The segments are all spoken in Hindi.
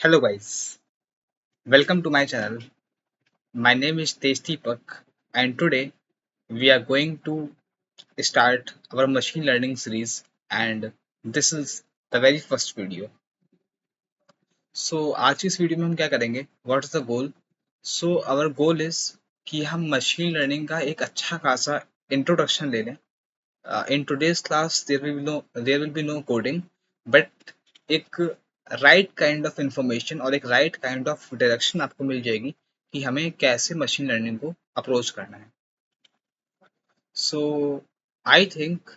Hello guys, welcome to my channel. My name is Tejdeepak and today we are going to start our machine learning series and this is the very first video. So आज की इस वीडियो में हम क्या करेंगे? What is the goal? So our goal is कि हम मशीन लर्निंग का एक अच्छा खासा इंट्रोडक्शन ले लें. In today's class there will be no coding but एक right kind of information और एक right kind of direction आपको मिल जाएगी कि हमें कैसे मशीन लर्निंग को अप्रोच करना है. सो आई थिंक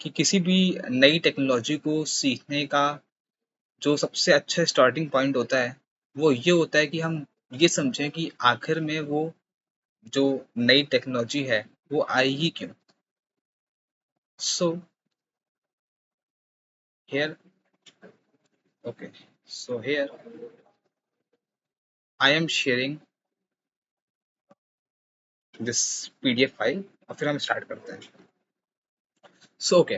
कि किसी भी नई टेक्नोलॉजी को सीखने का जो सबसे अच्छा स्टार्टिंग पॉइंट होता है वो ये होता है कि हम ये समझें कि आखिर में वो जो नई टेक्नोलॉजी है वो आई ही क्यों. So here okay so here I am sharing this PDF file और फिर हम स्टार्ट करते हैं. सो ओके,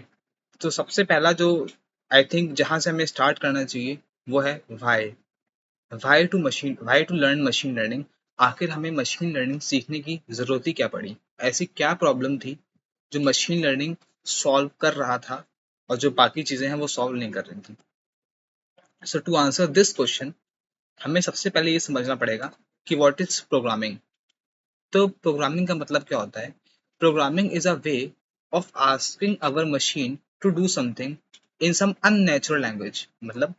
तो सबसे पहला जो आई थिंक जहां से हमें स्टार्ट करना चाहिए वो है why to learn machine learning. आखिर हमें मशीन लर्निंग सीखने की जरूरत ही क्या पड़ी? ऐसी क्या प्रॉब्लम थी जो मशीन लर्निंग सॉल्व कर रहा था और जो बाकी चीजें हैं वो सॉल्व नहीं कर रही थी? So to answer this question हमें सबसे पहले ये समझना पड़ेगा कि व्हाट इज प्रोग्रामिंग. तो प्रोग्रामिंग का मतलब क्या होता है? Programming is a way of asking our machine to do something in some unnatural language. मतलब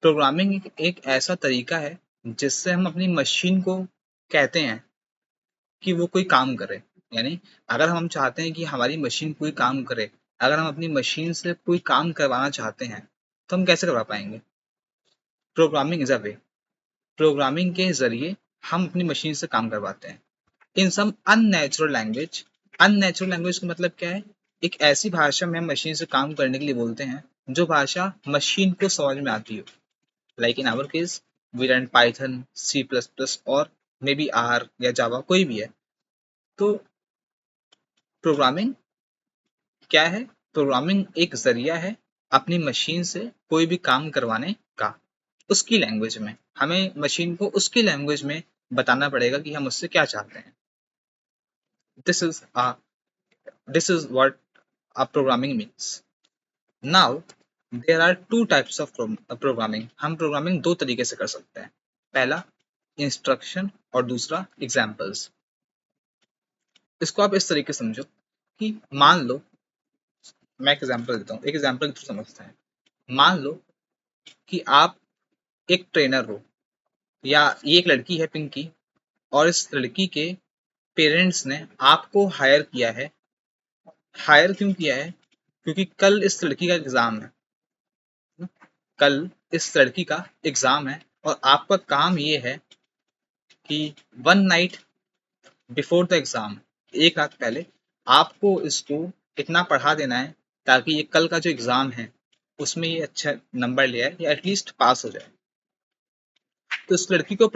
प्रोग्रामिंग एक ऐसा तरीका है जिससे हम अपनी मशीन को कहते हैं कि वो कोई काम करे. यानी अगर हम चाहते हैं कि हमारी मशीन कोई काम करे, अगर हम अपनी मशीन से कोई काम करवाना चाहते हैं तो हम कैसे करवा पाएंगे? Programming is a way. Programming के जरिए हम अपनी मशीन से काम करवाते हैं इन some unnatural language. Unnatural language का मतलब क्या है? एक ऐसी भाषा में हम मशीन से काम करने के लिए बोलते हैं जो भाषा मशीन को समझ में आती हो. Like in our case we run Python, C plus plus और मे बी आर या जावा, कोई भी है. तो प्रोग्रामिंग क्या है? प्रोग्रामिंग एक जरिया है अपनी मशीन से कोई भी काम करवाने का. उसकी लैंग्वेज में हमें मशीन को उसकी लैंग्वेज में बताना पड़ेगा कि हम उससे क्या चाहते हैं. This is this is what a programming means. Now, there are two types of programming. हम प्रोग्रामिंग दो तरीके से कर सकते हैं. पहला इंस्ट्रक्शन और दूसरा एग्जाम्पल्स. इसको आप इस तरीके से समझो कि मान लो, मैं एक एग्जाम्पल देता हूँ, एक एग्जाम्पल थ्रू समझते हैं. मान लो कि आप एक ट्रेनर हो या ये एक लड़की है पिंकी और इस लड़की के पेरेंट्स ने आपको हायर किया है. हायर क्यों किया है? क्योंकि कल इस लड़की का एग्जाम है. कल इस लड़की का एग्जाम है और आपका काम ये है कि one night before the exam, एक रात पहले आपको इसको इतना पढ़ा देना है ताकि ये कल का जो एग्जाम है उसमें ये अच्छा नंबर ले आए या एटलीस्ट पास हो जाए. तो इस लड़की को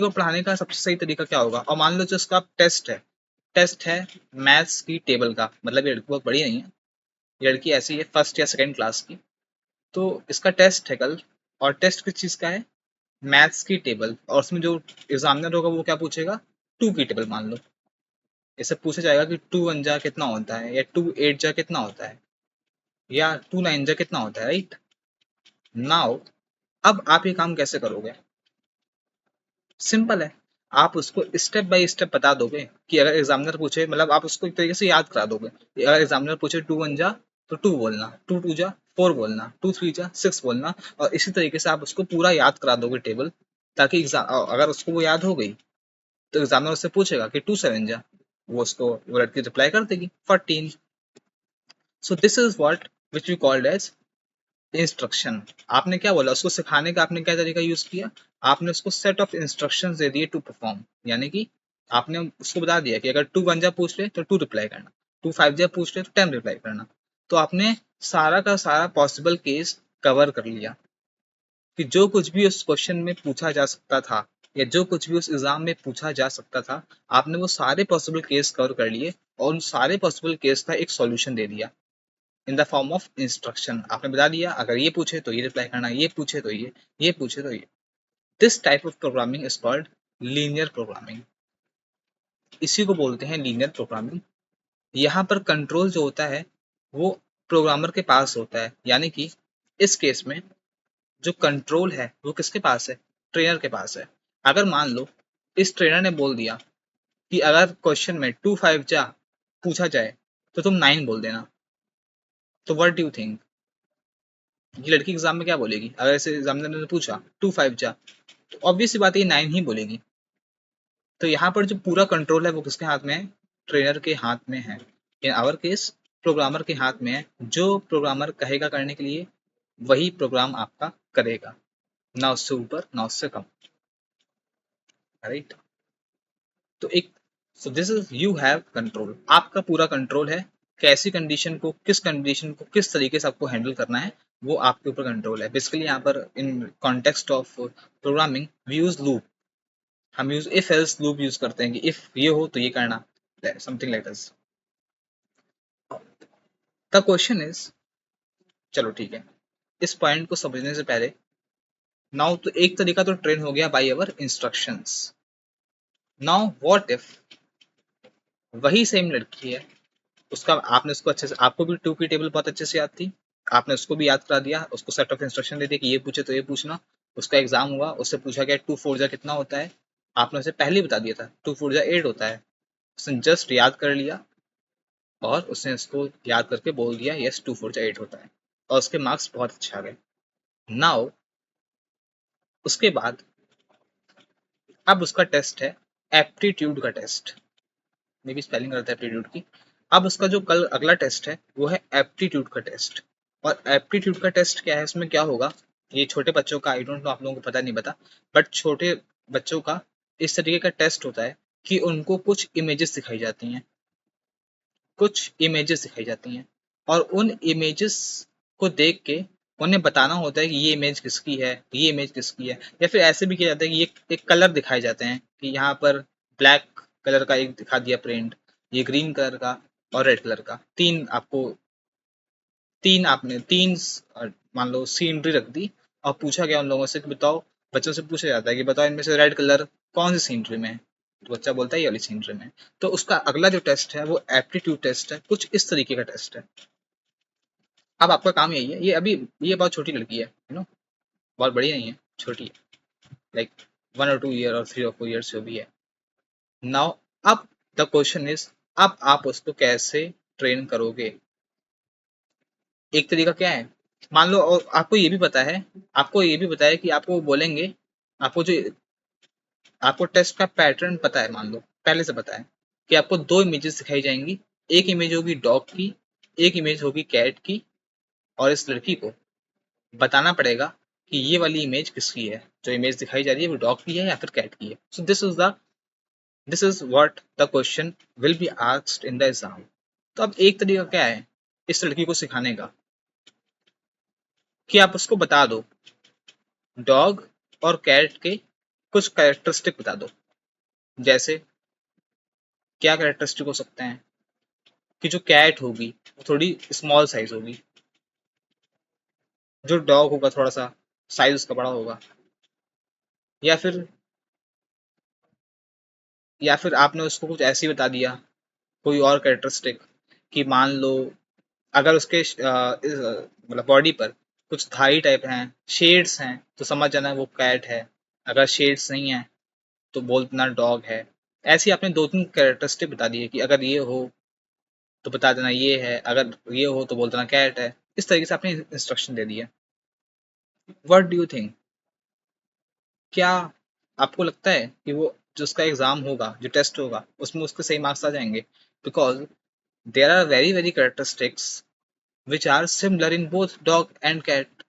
पढ़ाने का सबसे सही तरीका क्या होगा? और मान लो जो इसका टेस्ट है मैथ्स की टेबल का. मतलब ये लड़की बहुत बड़ी नहीं है, ये लड़की ऐसी है फर्स्ट या सेकेंड क्लास की. तो इसका टेस्ट है कल और टेस्ट किस चीज का है? मैथ्स की टेबल. और उसमें जो एग्जामिनर होगा वो क्या पूछेगा? टू की टेबल मान लो. इससे पूछा जाएगा कि टू वन जा कितना होता है या टू एट जा कितना होता है या टू नाइन जा कितना होता है, राइट? नाउ अब आप ये काम कैसे करोगे? सिंपल है. आप उसको स्टेप बाय स्टेप बता दोगे कि अगर एग्जामिनर पूछे, मतलब आप उसको एक तरीके से याद करा दोगे. अगर एग्जामिनर पूछे टू वन जा तो टू बोलना, टू टू जा फोर बोलना, टू थ्री जा सिक्स बोलना. और इसी तरीके से आप उसको पूरा याद करा दोगे टेबल, ताकि अगर उसको वो याद हो गई तो एग्जामिनर उससे पूछेगा कि टू सेवन जा, वो लड़की रिप्लाई कर देगी 14. So this is what which we called as instruction. आपने क्या बोला? उसको सिखाने का आपने क्या तरीका यूज किया? आपने उसको सेट ऑफ इंस्ट्रक्शन दे दिए टू परफॉर्म. यानी कि आपने उसको बता दिया कि अगर टू वन जा पूछ ले तो टू रिप्लाई करना, टू फाइव जा पूछ ले तो टेन रिप्लाई करना. तो आपने सारा का सारा पॉसिबल केस कवर कर लिया कि जो कुछ भी उस क्वेश्चन में पूछा जा सकता था या जो कुछ भी उस एग्जाम में पूछा जा सकता था, आपने वो सारे पॉसिबल केस कवर कर लिए और उन सारे पॉसिबल केस का एक सॉल्यूशन दे दिया. In the form of instruction. आपने बता दिया, अगर ये पूछे तो ये रिप्लाई करना, ये पूछे तो ये पूछे तो ये। This type of programming is called linear programming. इसी को बोलते हैं लीनियर प्रोग्रामिंग। यहाँ पर कंट्रोल जो होता है वो प्रोग्रामर के पास होता है, यानी कि इस केस में जो कंट्रोल है वो किसके पास है? ट्रेनर के पास है। अगर मान लो इस ट्रेनर ने बोल दिया कि अगर क्वेश्चन में 2 5 जा पूछा जाए तो तुम 9 बोल देना, तो व्हाट डू यू थिंक, ये लड़की एग्जाम में क्या बोलेगी? अगर ऐसे एग्जामिनर ने पूछा 2 5 जा, तो ऑब्वियस सी बात है ये 9 ही बोलेगी। तो यहाँ पर जो पूरा कंट्रोल है वो किसके हाथ में है? ट्रेनर के हाथ में है। इन आवर केस प्रोग्रामर के हाथ में है। जो प्रोग्रामर कहेगा करने के लिए वही प्रोग्राम आपका करेगा, ना उससे ऊपर ना उससे कम, राइट। तो एक सो this is you have control, आपका पूरा कंट्रोल है। कैसी कंडीशन को किस तरीके से आपको हैंडल करना है वो आपके ऊपर कंट्रोल है। बेसिकली यहाँ पर in context of programming we use loop, हम use if else loop use करते हैं कि इफ ये हो तो ये करना, something like this. The question is, चलो ठीक है, इस पॉइंट को समझने से पहले नाउ तो एक तरीका तो ट्रेन हो गया by our instructions. Now what if वही सेम लड़की है, उसका आपने उसको अच्छे से, आपको भी टू की टेबल बहुत अच्छे से याद थी, आपने उसको भी याद करा दिया, उसको सेट ऑफ इंस्ट्रक्शन दे दिया कि ये पूछे तो ये पूछना। उसका एग्जाम हुआ, उससे पूछा गया 2 4 जा कितना होता है, आपने उसे पहले ही बता दिया था 2 4 जा 8 होता है। उसने जस्ट याद कर लिया और उसने इसको याद करके बोल दिया यस 2 4 जा 8 होता है, और उसके मार्क्स बहुत अच्छे आ गए। नाउ उसके बाद अब उसका टेस्ट है एप्टीट्यूड का टेस्ट, मे बी स्पेलिंग गलत है एप्टीट्यूड की। अब उसका जो कल अगला टेस्ट है वो है एप्टीट्यूड का टेस्ट। और एप्टीट्यूड का टेस्ट क्या है, उसमें क्या होगा, ये छोटे बच्चों का, आई डोंट नो आप लोगों को पता नहीं पता, बट छोटे बच्चों का इस तरीके का टेस्ट होता है कि उनको कुछ इमेजेस दिखाई जाती हैं, कुछ इमेजेस दिखाई जाती हैं, और उन इमेजेस को देख के उन्हें बताना होता है कि ये इमेज किसकी है, ये इमेज किसकी है। या फिर ऐसे भी किया जाता है कि ये एक कलर दिखाए जाते हैं कि यहाँ पर ब्लैक कलर का एक दिखा दिया प्रिंट, ये ग्रीन कलर का और रेड कलर का, तीन मान लो सीनरी रख दी, और पूछा गया उन लोगों से कि बताओ, बच्चों से पूछा जाता है कि बताओ इनमें से रेड कलर कौन सी सीनरी में है, तो बच्चा बोलता है ये वाली सीनरी में। तो उसका अगला जो टेस्ट है वो एप्टीट्यूड टेस्ट है, कुछ इस तरीके का टेस्ट है। अब आपका काम यही है, ये अभी ये बहुत छोटी लड़की है, बहुत बड़ी नहीं है, छोटी है, लाइक 1 or 2 ईयर और 3 or 4 ईयर्स जो भी है। नाउ अब द क्वेश्चन इज, अब आप उसको कैसे ट्रेन करोगे? एक तरीका क्या है, मान लो, और आपको ये भी पता है कि आपको बोलेंगे, आपको जो आपको टेस्ट का पैटर्न पता है, मान लो पहले से पता है कि आपको 2 इमेजेस दिखाई जाएंगी, एक इमेज होगी डॉग की, एक इमेज होगी कैट की, और इस लड़की को बताना पड़ेगा कि ये वाली इमेज किसकी है, जो इमेज दिखाई जा रही है वो डॉग की है या फिर कैट की है। सो this is what the question will be asked in the exam. तो अब एक तरीका क्या है इस लड़की को सिखाने का, कि आप उसको बता दो डॉग और कैट के कुछ कैरेक्टरिस्टिक बता दो। जैसे क्या कैरेक्टरिस्टिक हो सकते हैं, कि जो कैट होगी वो थोड़ी स्मॉल साइज होगी, जो डॉग होगा थोड़ा सा साइज उसका बड़ा होगा, या फिर आपने उसको कुछ ऐसे ही बता दिया कोई और कैरेक्टरिस्टिक, कि मान लो अगर उसके मतलब बॉडी पर कुछ धारी टाइप हैं, शेड्स हैं, तो समझ जाना वो कैट है। अगर शेड्स नहीं है तो बोल देना डॉग है। ऐसे ही आपने 2 3 कैरेक्टरिस्टिक बता दिए कि अगर ये हो तो बता देना ये है, अगर ये हो तो बोल देना कैट है। इस तरीके से आपने इंस्ट्रक्शन दे दिया। व्हाट डू यू थिंक, क्या आपको लगता है कि वो जो उसका एग्जाम होगा, जो टेस्ट होगा, उसमें उसके सही मार्क्स आ जाएंगे? Because there are very very characteristics which are similar in both dog and cat.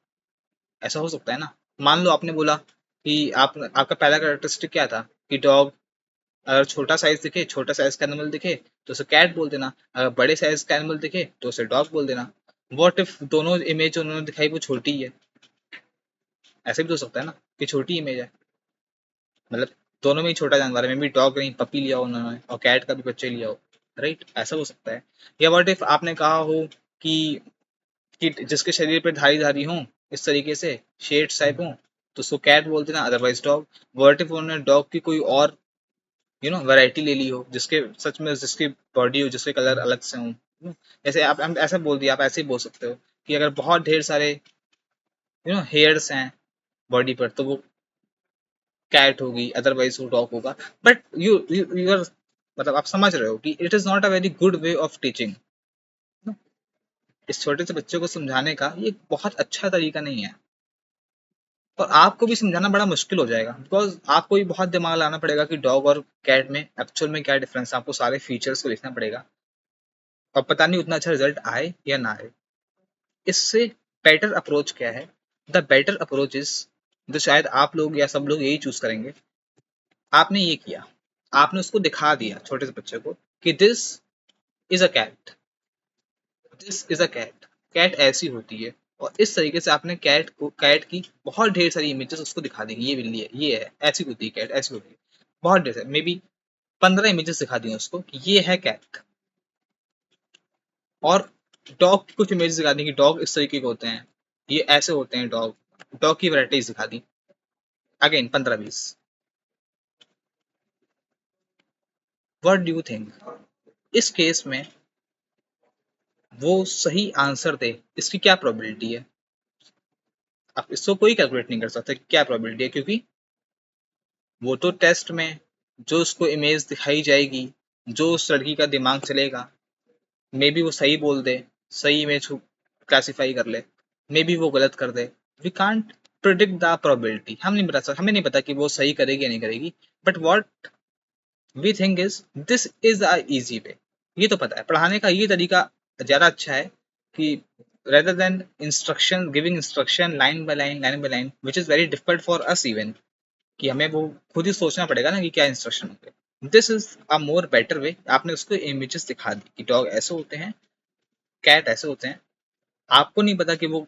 ऐसा हो सकता है ना, मान लो आपने बोला कि आपका पहला कैरेक्टरिस्टिक क्या था कि डॉग, अगर छोटा साइज दिखे, छोटा साइज का एनिमल दिखे तो उसे कैट बोल देना, अगर बड़े साइज का एनिमल दिखे तो उसे डॉग बोल देना। व्हाट इफ दोनों इमेज उन्होंने दिखाई वो छोटी है? ऐसे भी तो हो सकता है ना कि छोटी इमेज है, मतलब दोनों में ही छोटा जानवर है, मे बी डॉग नहीं पपी लिया हो उन्होंने और कैट का भी बच्चे लिया हो, राइट, ऐसा हो सकता है। या व्हाट इफ आपने कहा हो कि कि जिसके शरीर पे धारी धारी हो, इस तरीके से शेड्स टाइप हो, तो उसको कैट बोलते हैं ना, अदरवाइज डॉग। वर्ट इफ उन्होंने डॉग की कोई और वैरायटी ले ली हो, जिसके सच में जिसकी बॉडी हो, जिसके कलर अलग से हो, जैसे आप हम ऐसा बोल दिया, आप ऐसे ही बोल सकते हो कि अगर बहुत ढेर सारे हेयर्स हैं बॉडी पर, तो वो कैट होगी, अदरवाइज वो डॉग होगा। बट यू आर, मतलब आप समझ रहे हो कि it is not a very good way of teaching. इस छोटे से बच्चे को समझाने का ये बहुत अच्छा तरीका नहीं है, और आपको भी समझाना बड़ा मुश्किल हो जाएगा, बिकॉज आपको भी बहुत दिमाग लाना पड़ेगा कि डॉग और कैट में एक्चुअल में क्या डिफरेंस है, आपको सारे फीचर्स को लिखना पड़ेगा, और पता नहीं उतना अच्छा रिजल्ट आए या ना आए। इससे बेटर अप्रोच क्या है? द बेटर अप्रोच इज, जो शायद आप लोग या सब लोग यही चूज करेंगे, आपने ये किया, आपने उसको दिखा दिया छोटे से बच्चे को कि this is a cat, this is a cat, cat ऐसी होती है। और इस तरीके से आपने कैट की बहुत ढेर सारी इमेजेस उसको दिखा देंगे, ये बिल्ली है, ये है, ऐसी होती है कैट, ऐसी होती है, बहुत ढेर सारी, मे बी 15 इमेजेस दिखा दिए उसको कि ये है कैट। और डॉग की कुछ इमेजेस दिखा दी कि डॉग इस तरीके के होते हैं, ये ऐसे होते हैं डॉग, डॉग की वैराइटीज दिखा दी, again 15-20। What do you think इस केस में वो सही आंसर दे? इसकी क्या प्रोबेबिलिटी है? आप इसको कोई कैलकुलेट नहीं कर सकते क्या प्रोबेबिलिटी है, क्योंकि वो तो टेस्ट में जो उसको इमेज दिखाई जाएगी, जो उस लड़की का दिमाग चलेगा, मे बी वो सही बोल दे, सही इमेज को क्लासिफाई कर ले, मे बी वो गलत कर दे। We can't predict the probability, हम नहीं बता सकते, हमें नहीं पता कि वो सही करेगी या नहीं करेगी। But what we think is this is a easy way. ये तो पता है पढ़ाने का ये तरीका ज्यादा अच्छा है कि rather than instruction, giving instruction line by line, which is very difficult for us even, कि हमें वो खुद ही सोचना पड़ेगा ना कि क्या इंस्ट्रक्शन होंगे। This is a more better way, आपने उसको इमेजेस दिखा दी कि डॉग ऐसे होते हैं, कैट ऐसे होते हैं, आपको नहीं पता कि वो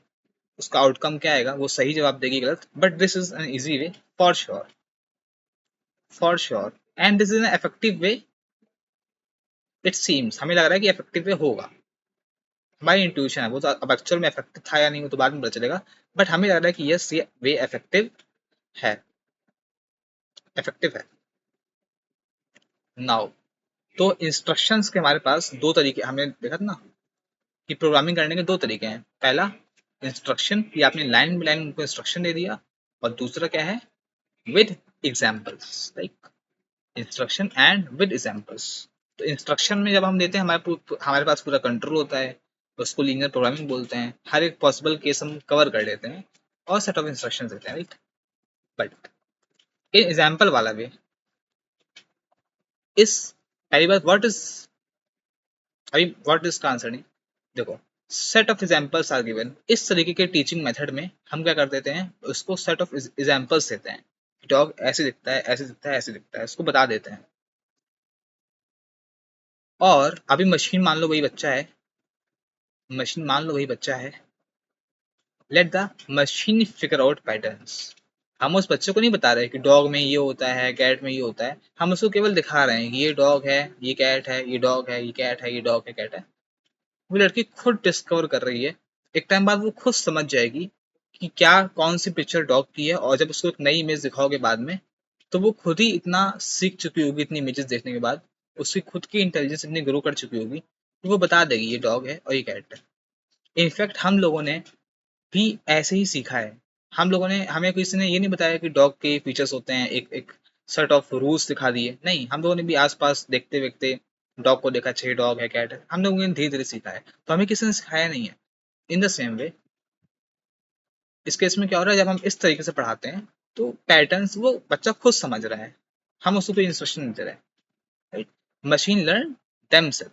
उसका आउटकम क्या आएगा, वो सही जवाब देगी गलत, but this is an easy way for sure, for sure. And this is an effective way, it seems, हमें लग रहा है कि इफेक्टिव वे होगा, हमारी इंट्यूशन है, वो तो अब एक्चुअल में इफेक्टिव था या नहीं वो तो बाद में पता चलेगा, बट हमें लग रहा है कि यस ये वे इफेक्टिव है, इफेक्टिव है। नाउ, तो इंस्ट्रक्शंस के हमारे पास दो तरीके, हमने देखा था ना कि प्रोग्रामिंग करने के दो तरीके हैं। पहला इंस्ट्रक्शन, कि आपने लाइन बाय लाइन उनको इंस्ट्रक्शन दे दिया, और दूसरा क्या है, with examples, like instruction and with examples. तो इंस्ट्रक्शन में जब हम देते हैं, हमारे पास पूरा कंट्रोल होता है, तो उसको लीनियर प्रोग्रामिंग बोलते हैं, हर एक पॉसिबल केस हम कवर कर लेते हैं और सेट ऑफ इंस्ट्रक्शन देते हैं, राइट। बट इन एग्जाम्पल वाला वे, इस पहली बात व्हाट इज, अभी व्हाट इज का आंसर नहीं, देखो, set of examples are given, इस तरीके के टीचिंग मेथड में हम क्या कर देते हैं, उसको सेट ऑफ एग्जाम्पल्स देते हैं, डॉग ऐसे दिखता है, ऐसे दिखता है, ऐसे दिखता है, उसको बता देते हैं। और अभी मशीन मान लो वही बच्चा है, मशीन मान लो वही बच्चा है, let the machine figure out patterns. हम उस बच्चे को नहीं बता रहे कि डॉग में ये होता है, कैट में ये होता है, हम उसको केवल दिखा रहे हैं कि ये डॉग है, ये कैट है, ये डॉग है, ये कैट है, ये डॉग है, कैट है। वो लड़की खुद डिस्कवर कर रही है, एक टाइम बाद वो खुद समझ जाएगी कि क्या कौन सी पिक्चर डॉग की है, और जब उसको एक नई इमेज दिखाओगे बाद में, तो वो खुद ही इतना सीख चुकी होगी, इतनी इमेजेस देखने के बाद उसकी खुद की इंटेलिजेंस इतनी ग्रो कर चुकी होगी कि वो बता देगी ये डॉग है और ये कैट है। इनफैक्ट हम लोगों ने भी ऐसे ही सीखा है, हम लोगों ने, हमें किसी ने ये नहीं बताया कि डॉग के फीचर्स होते हैं, एक एक सेट ऑफ रूल्स दिखा दिए, नहीं, हम लोगों ने भी आसपास देखते देखते डॉग को देखा, 6 डॉग है, कैट है, हम लोगों ने धीरे धीरे सीखा है, तो हमें किसी ने सिखाया नहीं है। इन द सेम वे, इस केस में क्या हो रहा है, जब हम इस तरीके से पढ़ाते हैं, तो पैटर्न्स वो बच्चा खुद समझ रहा है, हम उसको कोई इंस्ट्रक्शन नहीं दे रहे, right. Machine learn themselves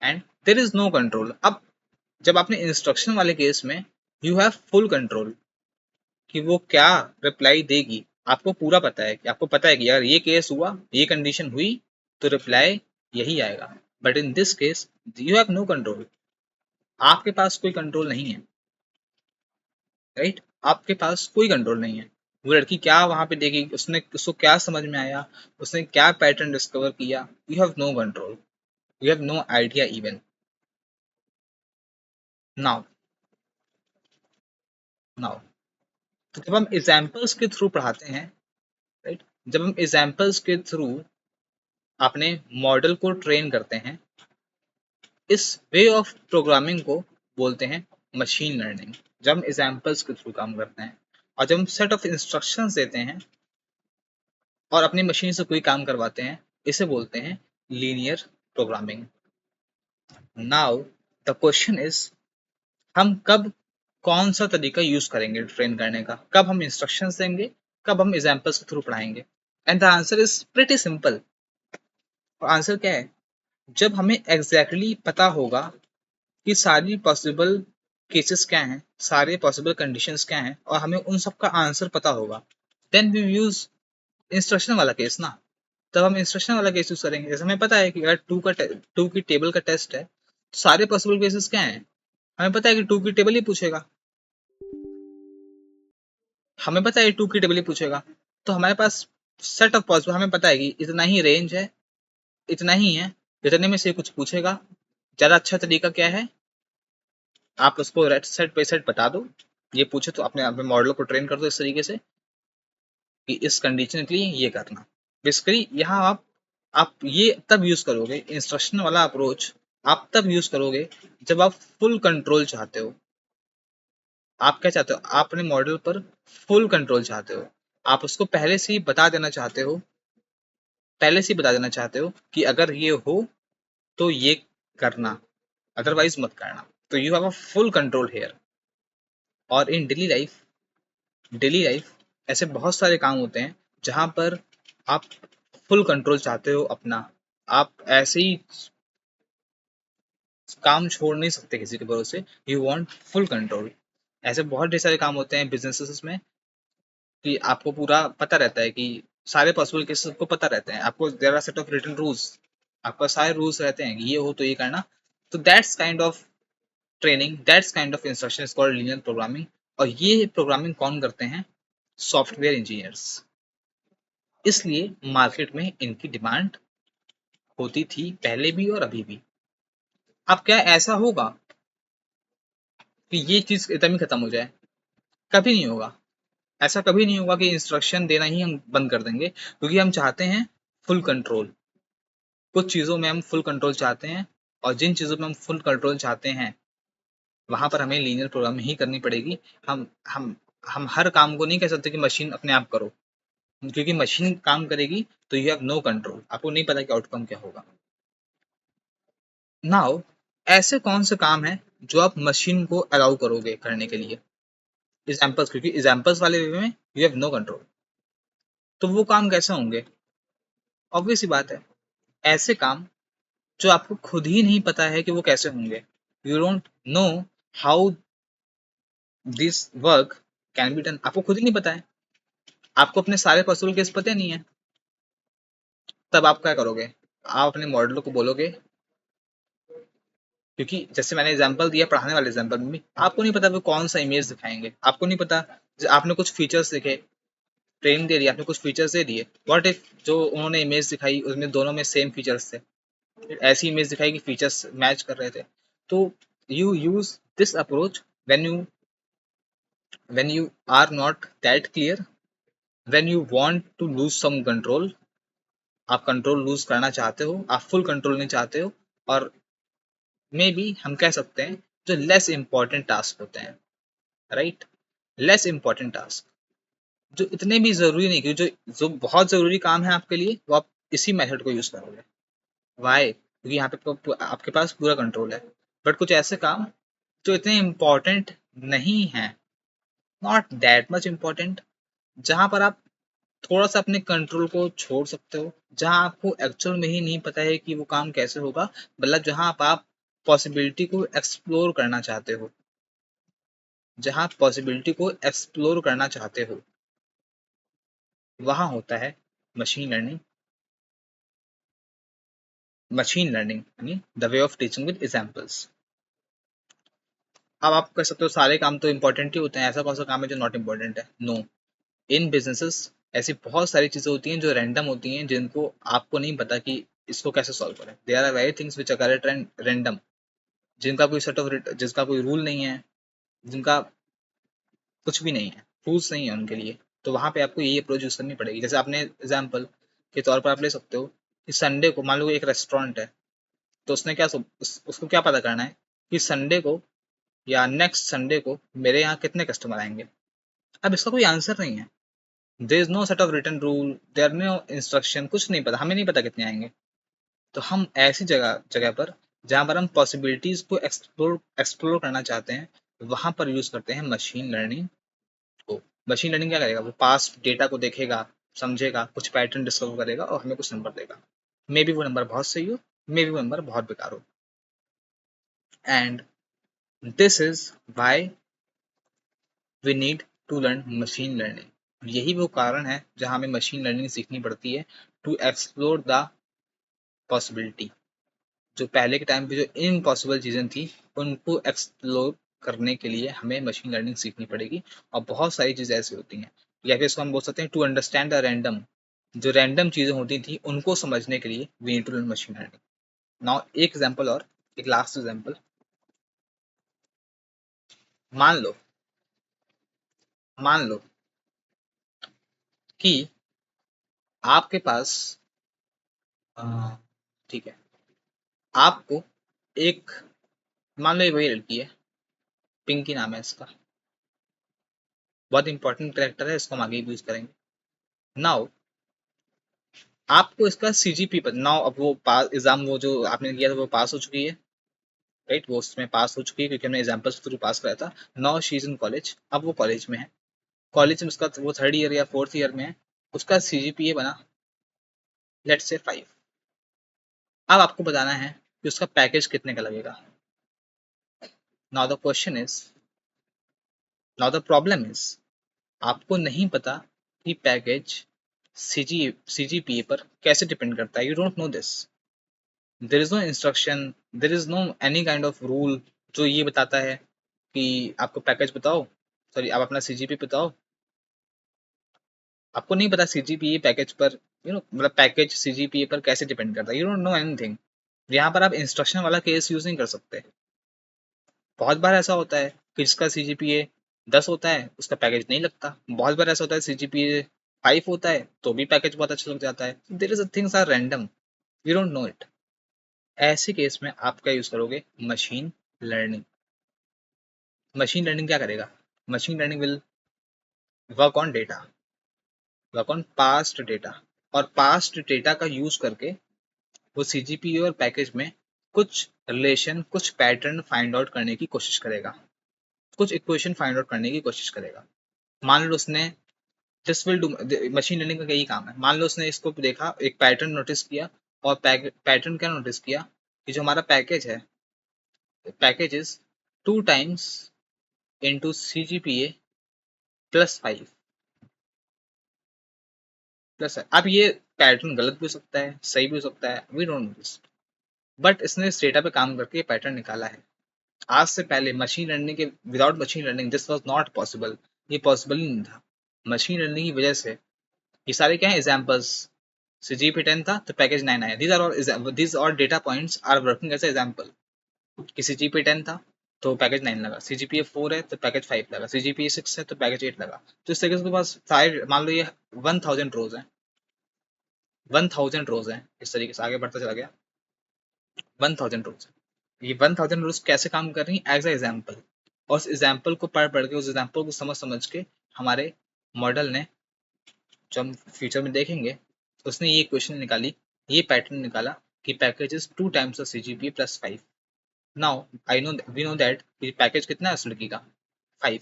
and there is no control. अब जब आपने इंस्ट्रक्शन वाले केस में, यू हैव फुल कंट्रोल कि वो क्या रिप्लाई देगी, आपको पूरा पता है, कि आपको पता है कि अगर ये केस हुआ, ये कंडीशन हुई, तो रिप्लाई यही आएगा। But in this case you have no control, आपके पास कोई कंट्रोल नहीं है, राइट, आपके पास कोई कंट्रोल नहीं है। वो लड़की क्या वहां पे देगी, उसने उसको क्या समझ में आया, उसने क्या पैटर्न डिस्कवर किया, you have no control, you have no idea even. Now now तो जब हम एग्जाम्पल्स के थ्रू पढ़ाते हैं, राइट, जब हम एग्जाम्पल्स के थ्रू अपने मॉडल को ट्रेन करते हैं, इस वे ऑफ प्रोग्रामिंग को बोलते हैं मशीन लर्निंग। जब हम एग्जाम्पल्स के थ्रू काम करते हैं और जब हम सेट ऑफ इंस्ट्रक्शंस देते हैं और अपनी मशीन से कोई काम करवाते हैं, इसे बोलते हैं linear programming. Now the question is, हम कब कौन सा तरीका यूज करेंगे ट्रेन करने का, कब हम इंस्ट्रक्शंस देंगे, कब हम एग्जाम्पल्स के थ्रू पढ़ाएंगे? And the answer is pretty simple. और आंसर क्या है? जब हमें एग्जैक्टली पता होगा कि सारी पॉसिबल केसेस क्या हैं, सारे पॉसिबल कंडीशंस क्या हैं, और हमें उन सब का आंसर पता होगा, देन वी यूज इंस्ट्रक्शन वाला केस ना। तब हम इंस्ट्रक्शन वाला केस यूज करेंगे। जैसे हमें पता है कि अगर टू की टेबल का टेस्ट है, तो सारे पॉसिबल केसेस क्या हैं, हमें पता है कि टू की टेबल ही पूछेगा, हमें पता है टू की टेबल ही पूछेगा। तो हमारे पास सेट ऑफ पॉसिबल, हमें पता है कि इतना ही रेंज है, इतना ही है, इतने में से कुछ पूछेगा। ज्यादा अच्छा तरीका क्या है, आप उसको सेट बाई सेट बता दो, ये पूछे तो अपने मॉडल को ट्रेन कर दो इस तरीके से कि इस कंडीशन के लिए ये करना। बेसिकली यहाँ आप ये तब यूज करोगे इंस्ट्रक्शन वाला अप्रोच, आप तब यूज करोगे जब आप फुल कंट्रोल चाहते हो। आप क्या चाहते हो? आप अपने मॉडल पर फुल कंट्रोल चाहते हो। आप उसको पहले से ही बता देना चाहते हो, पहले से ही बता देना चाहते हो कि अगर ये हो तो ये करना, अदरवाइज मत करना। तो you have a full control here. और इन डेली लाइफ ऐसे बहुत सारे काम होते हैं जहां पर आप फुल कंट्रोल चाहते हो अपना। आप ऐसे ही काम छोड़ नहीं सकते किसी के भरोसे, यू वांट फुल कंट्रोल। ऐसे बहुत ढेर सारे काम होते हैं बिजनेसेस में कि आपको पूरा पता रहता है कि सारे पॉसिबल केसेस को पता रहते हैं, आपको there are set of written rules, आपका सारे रूल्स रहते हैं कि ये हो तो ये करना। तो that's kind of training, that's kind of instruction is called linear programming. और ये प्रोग्रामिंग कौन करते हैं? Software engineers. इसलिए मार्केट में इनकी डिमांड होती थी पहले भी और अभी भी। अब क्या ऐसा होगा कि ये चीज एकदम ही खत्म हो जाए? कभी नहीं होगा। ऐसा कभी नहीं होगा कि इंस्ट्रक्शन देना ही हम बंद कर देंगे, क्योंकि हम चाहते हैं फुल कंट्रोल। कुछ चीजों में हम फुल कंट्रोल चाहते हैं, और जिन चीजों में हम फुल कंट्रोल चाहते हैं वहां पर हमें लीनियर प्रोग्रामिंग ही करनी पड़ेगी। हम हम हर काम को नहीं कह सकते कि मशीन अपने आप करो, क्योंकि मशीन काम करेगी तो यू हैव नो कंट्रोल, आपको नहीं पता कि आउटकम क्या होगा। नाउ ऐसे कौन से काम है जो आप मशीन को अलाउ करोगे करने के लिए? एग्जाम्पल्स, क्योंकि एग्जाम्पल्स वाले वे में यू हैव नो कंट्रोल। तो वो काम कैसे होंगे? ऑब्वियस सी बात है, ऐसे काम जो आपको खुद ही नहीं पता है कि वो कैसे होंगे। You don't know how this work can be done, आपको खुद ही नहीं पता है, आपको अपने सारे पॉसिबल केस पता नहीं है। तब आप क्या करोगे? आप अपने मॉडल को बोलोगे, क्योंकि जैसे मैंने एग्जांपल दिया पढ़ाने वाले एग्जांपल में भी, आपको नहीं पता वो कौन सा इमेज दिखाएंगे, आपको नहीं पता। आपने कुछ फीचर्स दिखे, ट्रेनिंग दे दिया, आपने कुछ फीचर्स दे दिए, व्हाट इफ जो उन्होंने इमेज दिखाई उसमें दोनों में सेम फीचर्स थे, ऐसी इमेज दिखाई कि फीचर्स मैच कर रहे थे। तो you use this approach when you are not that clear, when you want to lose some control, आप कंट्रोल लूज करना चाहते हो, आप फुल कंट्रोल नहीं चाहते हो। और मे बी हम कह सकते हैं जो लेस इंपॉर्टेंट टास्क होते हैं, राइट, लेस इंपॉर्टेंट टास्क जो इतने भी जरूरी नहीं, कि जो जो बहुत जरूरी काम है आपके लिए, वो आप इसी मेथड को यूज करोगे। वाई? क्योंकि यहाँ पे आपके पास पूरा कंट्रोल है। बट कुछ ऐसे काम जो इतने इम्पोर्टेंट नहीं है, नॉट दैट मच इम्पोर्टेंट, जहां पर आप थोड़ा सा अपने कंट्रोल को छोड़ सकते हो, जहां आपको एक्चुअल में ही नहीं पता है कि वो काम कैसे होगा, मतलब जहां आप पॉसिबिलिटी को एक्सप्लोर करना चाहते हो, जहां पॉसिबिलिटी को एक्सप्लोर करना चाहते हो, वहां होता है मशीन लर्निंग। मशीन लर्निंग यानी the way of teaching with examples. अब आप कह सकते हो सारे काम तो इंपॉर्टेंट ही होते हैं, ऐसा कौन सा काम है जो नॉट इम्पोर्टेंट है? नो। इन बिजनेसेस ऐसी बहुत सारी चीजें होती हैं जो रैंडम होती हैं, जिनको आपको नहीं पता कि इसको कैसे सॉल्व करें। There are very things which are random, जिनका कोई सेट ऑफ जिसका कोई रूल नहीं है, जिनका कुछ भी नहीं है, रूल्स नहीं है उनके लिए, तो वहां पे आपको यही अप्रोच यूज करनी पड़ेगी। जैसे आपने एग्जाम्पल के तौर पर आप ले सकते हो कि संडे को मान लो एक रेस्टोरेंट है, तो उसने क्या उसको क्या पता करना है कि संडे को या नेक्स्ट संडे को मेरे यहाँ कितने कस्टमर आएंगे। अब इसका कोई आंसर नहीं है, there is no set of written rule, there no instruction, कुछ नहीं पता, हमें नहीं पता कितने आएंगे। तो हम ऐसी जगह जगह पर जहाँ पर हम पॉसिबिलिटीज को एक्सप्लोर एक्सप्लोर करना चाहते हैं, वहां पर यूज करते हैं मशीन लर्निंग को। मशीन लर्निंग क्या करेगा, वो पास्ट डेटा को देखेगा, समझेगा, कुछ पैटर्न डिस्कवर करेगा और हमें कुछ नंबर देगा। मे बी वो नंबर बहुत सही हो, मे बी वो नंबर बहुत बेकार हो। And this is why we need to learn machine learning. यही वो कारण है जहाँ हमें मशीन लर्निंग सीखनी पड़ती है, टू एक्सप्लोर द पॉसिबिलिटी। जो पहले के टाइम पे जो इम्पॉसिबल चीज़ें थी, उनको एक्सप्लोर करने के लिए हमें मशीन लर्निंग सीखनी पड़ेगी। और बहुत सारी चीज़ें ऐसी होती हैं, या फिर इसको हम बोल सकते हैं टू अंडरस्टैंड द रैंडम। जो रैंडम चीज़ें होती थी उनको समझने के लिए we need to learn machine learning. Now एक एग्जांपल और, एक लास्ट एग्जांपल। मान लो मान लो कि आपके पास अ, ठीक है, आपको एक, मान लो ये वही लड़की है, पिंकी नाम है इसका, बहुत इंपॉर्टेंट कैरेक्टर है, इसको हम आगे भी यूज करेंगे। नाउ आपको इसका सीजीपी पर, नाउ अब वो पास एग्जाम वो जो आपने किया था वो पास हो चुकी है, राइट, वो उसमें पास हो चुकी है क्योंकि हमने एग्जाम्पल्स के थ्रू पास कराया था। Now she is in college, अब वो कॉलेज में है, कॉलेज में उसका वो थर्ड ईयर या फोर्थ ईयर में है, उसका सीजीपीए बना लेट्स से 5। अब आपको बताना है कि उसका पैकेज कितने का लगेगा। Now the question is, now the problem is, आपको नहीं पता कि पैकेज सीजीपीए पर कैसे डिपेंड करता है। You don't know this, there is no instruction, there is no any kind of rule जो ये बताता है कि आपको पैकेज बताओ, सॉरी आप अपना सीजीपी बताओ। आपको नहीं पता सीजीपीए पैकेज पर, मतलब पैकेज सीजीपीए पर कैसे डिपेंड करता है, यू डोंट नो एनीथिंग। यहाँ पर आप इंस्ट्रक्शन वाला केस यूज नहीं कर सकते। बहुत बार ऐसा होता है कि जिसका सीजीपीए 10 होता है उसका पैकेज नहीं लगता, बहुत बार ऐसा होता है सीजीपीए 5 होता है तो भी पैकेज बहुत अच्छा लग जाता है। There is things are random, you don't know it. ऐसे केस में आप क्या यूज करोगे, मशीन लर्निंग। मशीन लर्निंग क्या करेगा, machine learning will work on data, work on past data, और पास्ट डेटा का यूज करके वो सीजीपीए और पैकेज में कुछ रिलेशन, कुछ पैटर्न फाइंड आउट करने की कोशिश करेगा, कुछ इक्वेशन फाइंड आउट करने की कोशिश करेगा। मान लो उसने, this will do, machine learning का यही काम है। मान लो उसने इसको देखा, एक पैटर्न नोटिस किया, और पैटर्न क्या नोटिस किया कि जो हमारा पैकेज है, package is 2 times into CGPA +5 plus है। अब ये पैटर्न गलत भी हो सकता है, सही भी हो सकता है, we don't know this, but इसने इस डेटा पे काम करके पैटर्न निकाला है। आज से पहले मशीन लर्निंग के, without machine learning this was not possible, ये पॉसिबल ही नहीं था। मशीन लर्निंग की वजह से ये सारे क्या है एग्जांपल्स, CGP 10 था तो पैकेज 9 आया, दीज और data points are working as example. कि CGP 10 था तो पैकेज 9 लगा, CGPA 4 है तो पैकेज 5 लगा, CGPA 6 है तो पैकेज 8 लगा। तो इस तरीके से उसके पास सारे, मान लो ये 1000 रोज है, 1000 रोज है, इस तरीके से आगे बढ़ता चला गया, 1000 रोज। ये 1000 रोज कैसे काम कर रही है एज ए एग्जाम्पल, और उस एग्जाम्पल को पढ़ पढ़ के, उस एग्जाम्पल को समझ समझ के हमारे मॉडल ने, जो हम फ्यूचर में देखेंगे, उसने ये क्वेश्चन निकाली, ये पैटर्न निकाला कि package is 2 times of CGPA +5। Now I know, we know that package कितना है उस लड़की का, 5,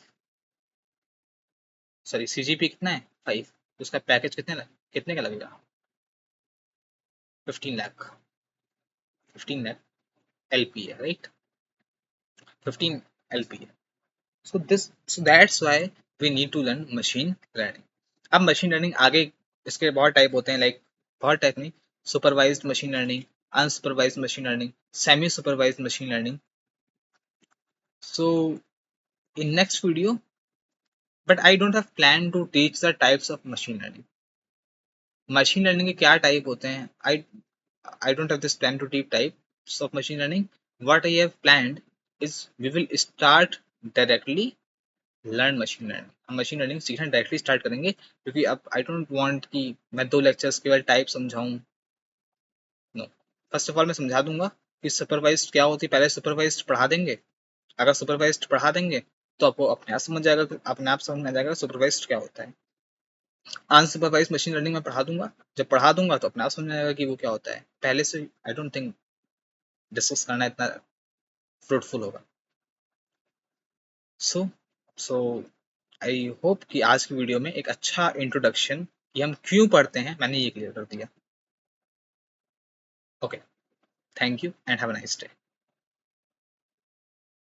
सॉरी CGP कितना है 5, तो उसका पैकेज कितने का लगेगा, 15 लाख, 15 लाख LP है, राइट, 15 LP है। So that's why we need to learn machine learning. अब मशीन लर्निंग आगे, इसके बहुत टाइप होते हैं, लाइक बहुत टाइप नहीं, supervised machine learning, unsupervised machine learning, semi supervised machine learning. So in next video, but I don't have plan to teach the types of machine learning. Machine learning के क्या टाइप होते हैं, I don't have this plan to deep types of machine learning. What I have planned is we will start directly learn machine learning. हम मशीन लर्निंग सीखना डायरेक्टली स्टार्ट करेंगे, क्योंकि अब आई डोंट वांट कि मैं 2 लेक्चर्स केवल टाइप समझाऊँ। नो, फर्स्ट ऑफ ऑल मैं समझा दूंगा कि सुपरवाइज्ड क्या होती है, पहले सुपरवाइज्ड पढ़ा देंगे। अगर सुपरवाइज्ड पढ़ा देंगे तो आपको अपने आप समझ जाएगा, अपने आप समझ में आ जाएगा सुपरवाइज्ड क्या होता है। अनसुपरवाइज्ड मशीन लर्निंग में पढ़ा दूंगा, जब पढ़ा दूंगा तो अपने आप समझ में आएगा कि वो क्या होता है। पहले से आई डोंट थिंक डिस्कस करना इतना फ्रूटफुल होगा। सो सो आई होप कि आज की वीडियो में एक अच्छा इंट्रोडक्शन कि हम क्यों पढ़ते हैं मैंने ये क्लियर कर दिया। Okay, thank you and have a nice day.